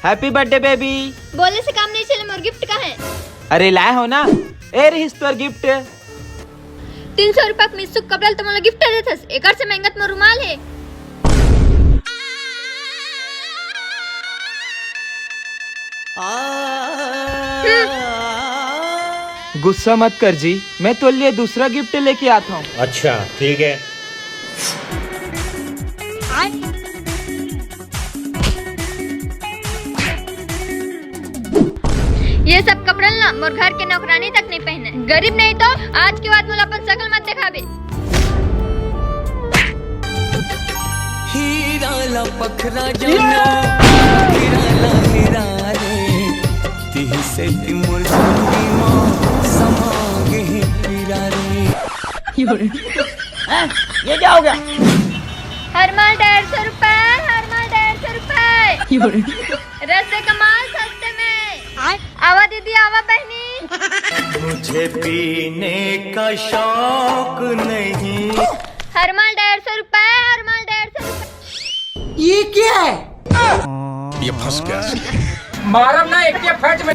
Happy birthday baby. बोलने से काम नहीं चले, मोर गिफ्ट का है। अरे लाए हो ना, ए रहीस तोर गिफ्ट। 300 रुपया मिसुक कपड़ा तुम्हाला गिफ्ट देतस, एकर से महंगा तुम्हारा रुमाल है। गुस्सा मत कर जी, मैं तो लिए दूसरा गिफ्ट लेके आता हूँ। अच्छा ठीक है। ये सब कपड़ा ना मोर घर के नौकरानी तक नहीं पहने। गरीब नहीं तो आज के बाद मुझे अपन शकल मत दिखाबे। हीरा ला पखरा जाना, हीरा ला हीरा रे, तिही से तिमुर संगी माँ समागे पीरा रे। ये क्या हो गया? हर माल 150 रुपए, हर माल 150 रुपए। रस्ते का माल सस्ते में। आवा दीदी, आवा बहनी। मुझे पीने का शौक नहीं। हर माल 150 रुपए, हर माल 150 रुपए। ये क्या है? ये फंस गया। मारम ना एक फट में।